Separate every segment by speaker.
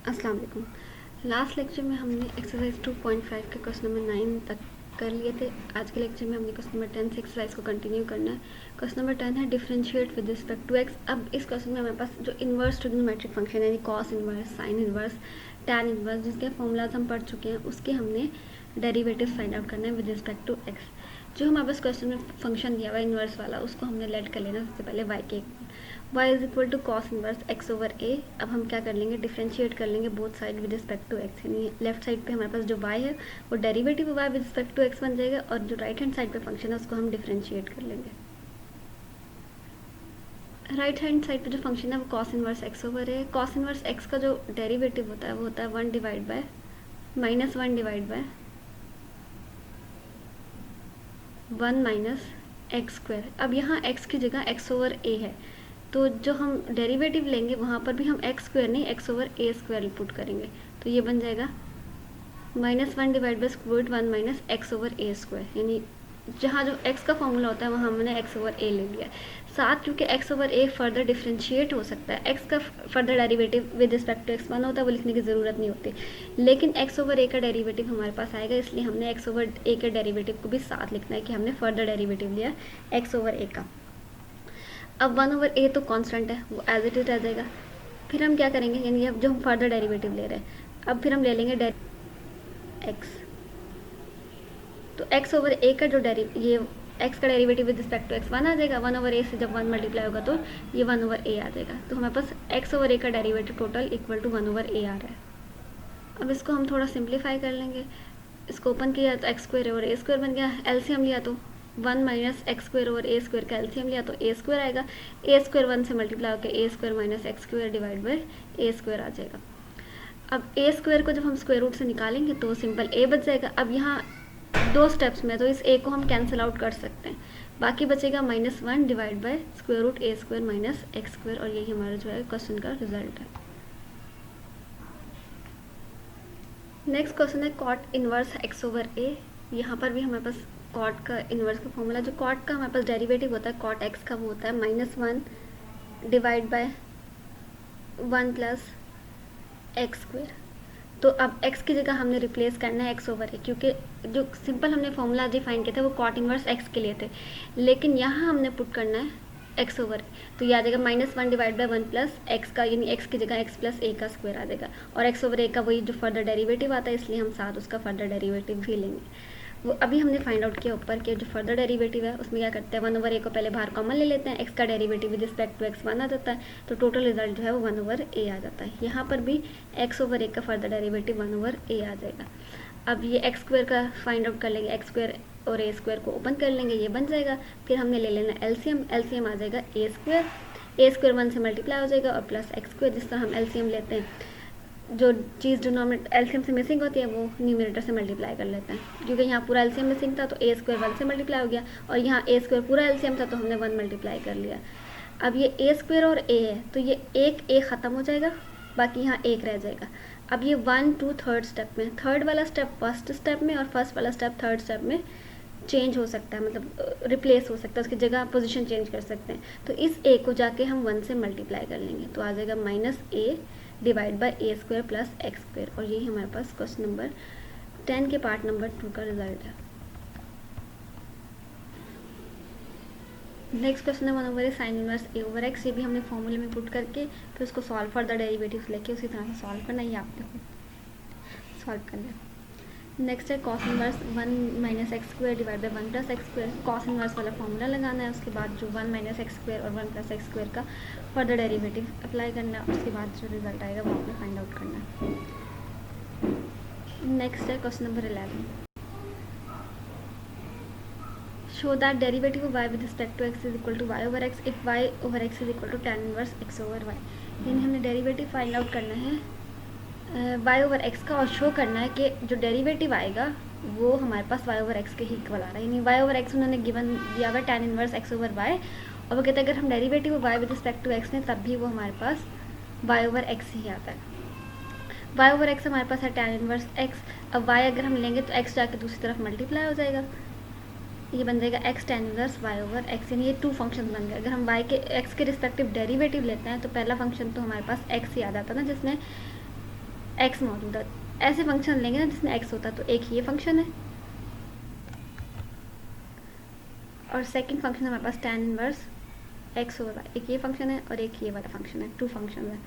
Speaker 1: अस्सलाम वालेकुम। Last lecture में हमने एक्सरसाइज 2.5 के क्वेश्चन नंबर 9 तक कर लिए थे। आज के लेक्चर में हमने क्वेश्चन नंबर 10 से एक्सरसाइज को कंटिन्यू करना है। क्वेश्चन नंबर 10 है differentiate with respect to X. अब इस क्वेश्चन में हमारे पास जो इन्वर्स ट्रिग्नोमेट्रिक फंक्शन यानी cos inverse, sine inverse, tan inverse जिसके फॉर्मूलाज हम पढ़ चुके हैं, उसके हमने डेरिवेटिव फाइंड आउट करना है विद रिस्पेक्ट टू एक्स। जो हमारे पास क्वेश्चन में फंक्शन दिया हुआ इन्वर्स वाला, उसको हमने लेट कर लेना सबसे पहले वाई के। y is equal to cos inverse x over a। अब हम क्या कर लेंगे, डिफरेंशिएट कर लेंगे both side with respect to x। यानी लेफ्ट साइड पे हमारे पास जो y है वो derivative y with respect to x बन जाएगा, और जो राइट हैंड साइड पे फंक्शन है उसको हम डिफरेंशिएट कर लेंगे। राइट हैंड साइड पे जो फंक्शन है वो कॉस इनवर्स x ओवर है। कॉस इनवर्स x का जो डेरिवेटिव होता है वो होता है 1 divide by -1 divide by 1 minus X square. अब यहाँ x की जगह x ओवर a है, तो जो हम डेरिवेटिव लेंगे वहाँ पर भी हम एक्स स्क्वायर नहीं x over a square put करेंगे, तो ये बन जाएगा -1 divide by square root 1 minus X over a square. यानी जहाँ जो x का फॉर्मूला होता है वहाँ हमने x ओवर a ले लिया। साथ क्योंकि x over a further differentiate हो सकता है, x का further derivative with respect to x one होता है, वो लिखने की ज़रूरत नहीं होती, लेकिन x ओवर a का डेरिवेटिव हमारे पास आएगा, इसलिए हमने x ओवर a के डेरिवेटिव को भी साथ लिखना है कि हमने फर्दर डेरिवेटिव लिया x ओवर a का। अब 1 ओवर a तो कांस्टेंट है, वो एज इट इज रह जाएगा। फिर हम क्या करेंगे, यानी अब जो हम फर्दर डेरिवेटिव ले रहे हैं, अब फिर हम ले लेंगे x। तो x ओवर a का जो ये x का derivative with respect to x 1 आ जाएगा। 1 ओवर a से जब 1 मल्टीप्लाई होगा तो ये 1 ओवर a आ जाएगा। तो हमारे पास x ओवर a का derivative total equal to 1 over a आ रहा है। अब इसको हम थोड़ा सिंप्लीफाई कर लेंगे। इसको ओपन किया तो X square over a square बन गया। एलसीएम लिया तो 1 minus X square over a square का एलसीएम लिया तो a स्क्वायर आएगा। a स्क्वायर 1 से मल्टीप्लाई होकर a square minus X square divide by a square आ जाएगा। अब a स्क्वायर को जब हम स्क्वायर रूट से निकालेंगे तो सिंपल a बच जाएगा। अब यहाँ दो स्टेप्स में तो इस a को हम कैंसिल आउट कर सकते हैं, बाकी बचेगा -1 divide by square root a square minus X square, और यही हमारा जो है क्वेश्चन का रिजल्ट है। नेक्स्ट क्वेश्चन है cot inverse x over a। यहाँ पर भी हमारे पास कॉट का इन्वर्स का फॉर्मूला, जो कॉट का हमारे पास डेरिवेटिव होता है कॉट x का, वो होता है -1 divide by 1 plus x square. तो अब x की जगह हमने रिप्लेस करना है x ओवर a, क्योंकि जो सिंपल हमने फॉर्मूला डिफाइन किए थे वो कॉट इनवर्स x के लिए थे, लेकिन यहाँ हमने पुट करना है x ओवर a। तो ये आ जाएगा -1 डिवाइड बाय 1 प्लस एक्स का, यानी x की जगह x प्लस a का स्क्वायर आ जाएगा, और x ओवर a का वही जो फर्दर डेरिवेटिव आता है, इसलिए हम साथ उसका फर्दर डेरिवेटिव भी लेंगे। वो अभी हमने फाइंड आउट किया ऊपर के जो फर्दर डेरिवेटिव है, उसमें क्या करते हैं 1 ओवर a को पहले बाहर कॉमन ले लेते हैं, x का derivative with respect to x 1 आ जाता है, तो टोटल रिजल्ट जो है वो 1 ओवर a आ जाता है। यहाँ पर भी x ओवर a का फर्दर डेरिवेटिव 1 ओवर a आ जाएगा। अब ये एक्स स्क्वायर का फाइंड आउट कर लेंगे, एक्स स्क्वायर और a स्क्वायर को ओपन कर लेंगे, ये बन जाएगा। फिर हमने ले लेना एलसीएम, एलसीएम आ जाएगा a स्क्वायर 1 से मल्टीप्लाई हो जाएगा और प्लस एक्स स्क्वायर। जिस तरह हम एलसीएम लेते हैं, जो चीज़ डिनोमिनेटर एलसीएम से मिसिंग होती है वो न्यूमरेटर से मल्टीप्लाई कर लेते हैं, क्योंकि यहाँ पूरा एलसीएम मिसिंग था तो a स्क्वायर 1 से मल्टीप्लाई हो गया, और यहाँ a स्क्वायर पूरा एलसीएम था तो हमने 1 मल्टीप्लाई कर लिया। अब ये a स्क्वायर और a है, तो ये एक a ख़त्म हो जाएगा, बाकी यहाँ एक रह जाएगा। अब ये 1 2 थर्ड स्टेप में, थर्ड वाला स्टेप फर्स्ट स्टेप में और फर्स्ट वाला स्टेप थर्ड स्टेप में चेंज हो सकता है, मतलब रिप्लेस हो सकता है, उसकी जगह पोजीशन चेंज कर सकते हैं। तो इस a को जाके हम 1 से मल्टीप्लाई कर लेंगे, तो आ जाएगा -a divide by a square plus x square, और यही हमारे पास क्वेश्चन नंबर 10 के पार्ट नंबर 2 का रिजल्ट है। नेक्स्ट क्वेश्चन है 1 over a sine inverse a over x। ये भी हमने फॉर्मूले में पुट करके फिर उसको सॉल्व फर्दर डेरिवेटिव्स लेके उसी तरह से सॉल्व करना, ये आपने सॉल्व करना। नेक्स्ट है cos inverse 1 minus X square divide by 1 plus x square. Cos inverse वाला फॉर्मूला लगाना है, उसके बाद जो 1 माइनस एक्स स्क्वायर और 1 प्लस एक्स स्क्वायर का फर्दर डेरिवेटिव अप्लाई करना है, उसके बाद जो रिजल्ट आएगा वो आपने फाइंड आउट करना है। नेक्स्ट है question number 11। Show that derivative of y with respect to x is equal to y over x if y over x is equal to tan inverse x over y। यानी हमने derivative find out करना है y over x का, और show करना है कि जो डेरिवेटिव आएगा वो हमारे पास y ओवर x के ही इक्वल आ रहा है। यानी y ओवर x उन्होंने गिवन दिया हुआ tan inverse x over y, और वो कहते हैं अगर हम derivative y with respect to x लें तब भी वो हमारे पास y ओवर x ही आता है। y ओवर x हमारे पास है tan इनवर्स x। अब y अगर हम लेंगे तो x जाके दूसरी तरफ मल्टीप्लाई हो जाएगा, ये बन जाएगा x tan inverse y over x। यानी ये 2 फंक्शन बन गए। अगर हम y के x के रिस्पेक्टिव डेरिवेटिव लेते हैं तो पहला फंक्शन तो हमारे पास x ही आ जाता है ना, जिसमें एक्स मौजूद है। ऐसे फंक्शन लेंगे ना जिसमें एक्स होता है, तो एक ये फंक्शन है और सेकंड फंक्शन हमारे पास tan inverse X over Y, एक ये फंक्शन है और एक ये वाला फंक्शन है, 2 फंक्शन है।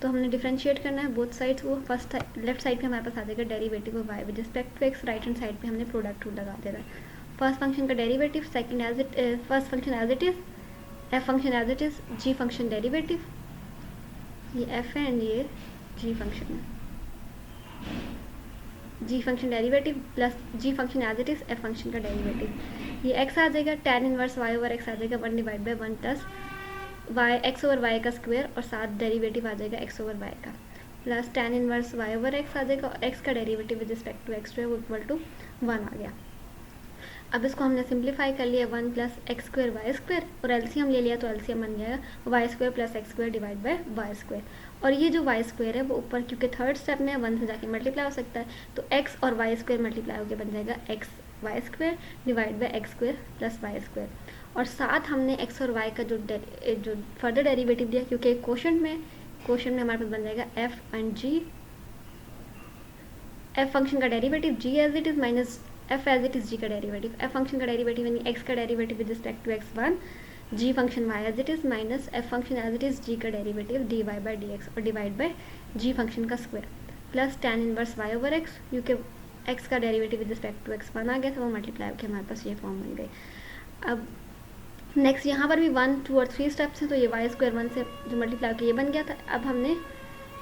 Speaker 1: तो हमने डिफरेंशिएट करना है बोथ साइड्स को। फर्स्ट लेफ्ट साइड पे हमारे पास आ जाएगा derivative of Y with respect to X, right hand side पे हमने प्रोडक्ट रूल लगा देना है। फर्स्ट फंक्शन का derivative, second as it, first function as it is, F function as it is, G function derivative, ये F है and ये G function है, G function derivative plus G function as it is, F function का derivative, ये X आ जाएगा, tan inverse Y over X आ जाएगा 1 divide by 1 plus Y X over Y का स्क्वायर और साथ डेरिवेटिव आ जाएगा एक्स ओवर वाई का, plus tan inverse Y over X आ जाएगा और एक्स का derivative with respect to X वो इक्वल टू 1 आ गया। अब इसको हमने सिंप्लीफाई कर लिया 1 plus x square Y square और एलसीएम ले लिया तो एलसीएम बन जाएगा Y square plus x square divide by Y square, और ये जो वाई स्क्वायर है वो ऊपर क्योंकि थर्ड स्टेप में 1 से जाके मल्टीप्लाई हो सकता है तो एक्स और वाई स्क्वायर मल्टीप्लाई होकर बन जाएगा X Y square divide by X square plus Y square, और साथ हमने एक्स और वाई का जो फर्दर डेरिवेटिव दिया क्योंकि क्वोशंट में हमारे पास बन जाएगा F and G, F function का derivative G as it is minus F as it is G का डेरिवेटिव, एफ फंक्शन का डेरिवेटिव यानी एक्स का derivative with respect to X 1, G function Y as it is minus F function as it is G का derivative D Y by D X और divide by G function का square plus tan inverse Y over X, क्योंकि x का derivative with respect to X 1 आ गया तो वो multiply होकर हमारे पास ये फॉर्म बन गई। अब नेक्स्ट यहाँ पर भी 1, 2 और 3 स्टेप्स हैं तो ये वाई स्क्वायर 1 से जो मल्टीप्लाई होकर ये बन गया था। अब हमने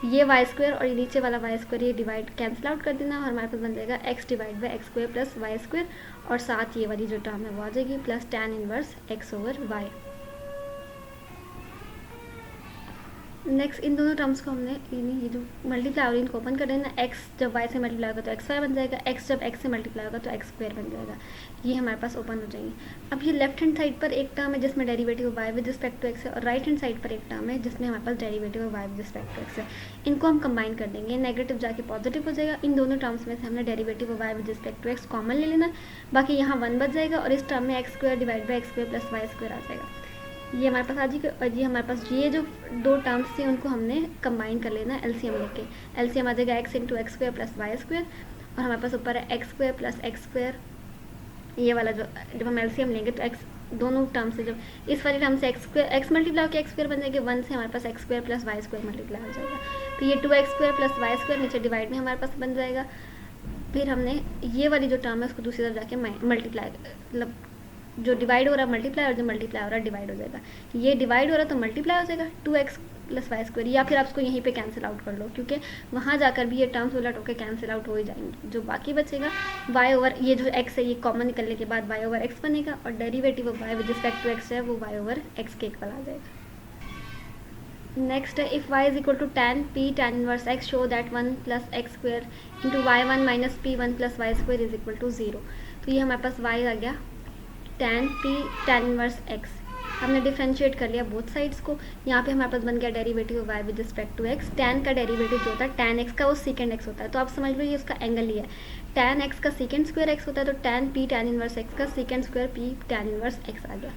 Speaker 1: ये वाई स्क्वायर और ये नीचे वाला वाई स्क्वायर ये डिवाइड कैंसिल आउट कर देना और हमारे पास बन जाएगा X divide by X square plus Y square और साथ ये वाली जो टर्म है वो आ जाएगी plus tan inverse X over Y. Next इन दोनों टर्म्स को हमने ये जो मल्टीप्लाई हो रही है इनको ओपन कर देना, एक्स जब वाई से मल्टीप्लाई होगा तो एक्स वाई बन जाएगा, एक्स जब एक्स से मल्टीप्लाई होगा तो एक्स स्क्वायर बन जाएगा, ये हमारे पास ओपन हो जाएंगे। अब ये लेफ्ट हैंड साइड पर एक टर्म है जिसमें derivative Y with respect to X है और राइट हैंड साइड पर एक टर्म है जिसमें हमारे पास derivative Y with respect to X है, इनको हम कंबाइन कर देंगे, नेगेटिव जाके पॉजिटिव हो जाएगा। इन दोनों टर्म्स में से हमने derivative Y with respect to X common ले लेना, बाकी यहाँ 1 बच जाएगा और इस टर्म में X square divide by X square plus Y square आ जाएगा, ये हमारे पास आ जाएगा। और ये हमारे पास ये जो 2 टर्म्स थी उनको हमने कंबाइन कर लेना एलसीएम लेके, एलसीएम आ जाएगा X into X square plus Y square और हमारे पास ऊपर है X square plus x square, ये वाला जो जब हम एलसीएम लेंगे तो एक्स दोनों टर्म से जब इस वाले टर्म से एक्स मल्टीप्लाई होकर एक्स स्क्वायर बन जाएगा, 1 से हमारे पास X square plus Y square multiply हो जाएगा, तो ये 2x square plus Y square नीचे डिवाइड में हमारे पास बन जाएगा। फिर हमने ये वाली जो टर्म है उसको दूसरी तरफ जाके मल्टीप्लाई, मतलब जो डिवाइड हो रहा है मल्टीप्लाई और जो मल्टीप्लाई हो रहा है डिवाइड हो जाएगा, ये डिवाइड हो रहा है तो मल्टीप्लाई हो जाएगा 2x प्लस वाई स्क्वायर, या फिर आप इसको यहीं पे कैंसिल आउट कर लो क्योंकि वहाँ जाकर भी ये टर्म्स उलट होकर कैंसिल आउट हो ही जाएंगे। जो बाकी बचेगा y ओवर ये जो x है ये कॉमन निकलने के बाद y ओवर x बनेगा और derivative of y with respect to x है वो y ओवर x के इक्वल आ जाएगा। नेक्स्ट है if y is equal to tan p tan inverse x show that 1 plus x square into y1 minus p1 plus Y square is equal to 0, तो ये हमारे पास y आ गया tan p tan inverse x, हमने differentiate कर लिया both sides को, यहाँ पे हमारे पास बन गया derivative y with respect to x, tan का डेरिवेटिव जो होता है tan x का वो सेकेंड x होता है, तो आप समझ लो ये उसका एंगल लिया है, tan x का सेकेंड स्क्वायर x होता है तो tan p tan inverse x का second square p tan inverse x आ गया,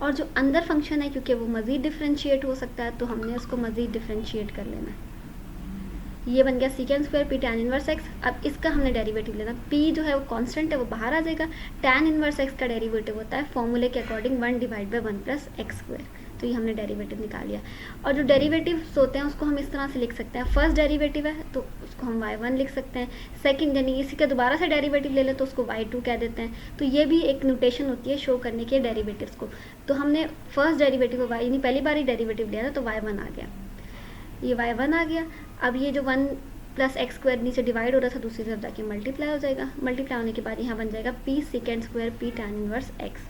Speaker 1: और जो अंदर फंक्शन है क्योंकि वो मज़ीद डिफरेंशिएट हो सकता है तो हमने उसको मज़ीद डिफरेंशिएट कर लेना है, ये बन गया second square p tan inverse x। अब इसका हमने डेरिवेटिव लेना, p जो है वो कांस्टेंट है वो बाहर आ जाएगा, tan इनवर्स x का डेरिवेटिव होता है फॉर्मूले के according 1 divide by 1 plus x square, तो ये हमने डेरिवेटिव निकाल लिया। और जो डेरिवेटिव्स होते हैं उसको हम इस तरह से लिख सकते हैं, फर्स्ट डेरिवेटिव है तो उसको हम y1 लिख सकते हैं, सेकंड यानी इसी का दोबारा से डेरिवेटिव ले लें तो उसको y2 कह देते हैं, तो ये भी एक नोटेशन होती है शो करने के डेरिवेटिव्स को। तो हमने फर्स्ट डेरिवेटिव y यानी पहली बार ही डेरिवेटिव लिया था तो y1 आ गया, ये y1 आ गया। अब ये जो 1 प्लस एक्स स्क्वायर नीचे डिवाइड हो रहा था दूसरी तरफ जाके मल्टीप्लाई हो जाएगा, मल्टीप्लाई होने के बाद यहाँ बन जाएगा p second square p tan inverse x,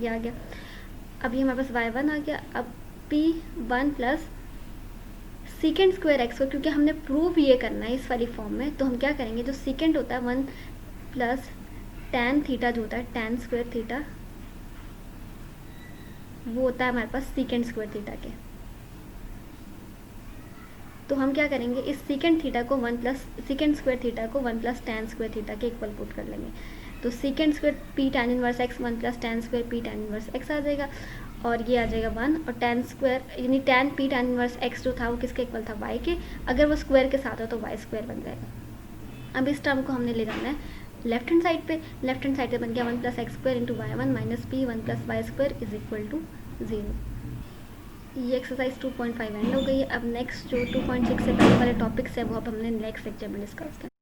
Speaker 1: ये आ गया। अब ये हमारे पास y1 आ गया, अब p1 plus second square x को क्योंकि हमने प्रूव ये करना है इस वाली फॉर्म में तो हम क्या करेंगे, जो सेकेंड होता है 1 प्लस tan थीटा जो होता है tan स्क्वायर थीटा वो होता है हमारे पास सेकेंड स्क्वायर थीटा के, तो हम क्या करेंगे इस सेकेंड थीटा को 1 प्लस सेकेंड स्क्वायर थीटा को 1 प्लस tan स्क्वायर थीटा के इक्वल पुट कर लेंगे, तो second square p tan inverse x 1 plus tan square p tan inverse x आ जाएगा। और ये आ जाएगा 1, और tan स्क्वायर यानी tan p tan inverse x जो था वो किसके इक्वल था, y के, अगर वो स्क्वायर के साथ हो तो y स्क्वायर बन जाएगा। अब इस टर्म को हमने ले जाना है लेफ्ट हैंड साइड पे, लेफ्ट हैंड साइड पे बन गया 1 + x square into y1 minus p 1 + y square is equal to 0। ये एक्सरसाइज 2.5 एंड हो गई है। अब नेक्स्ट जो 2.6 से पहले वाले टॉपिक्स है वो अब हमने नेक्स्ट लेक्चर में डिस्कस करें।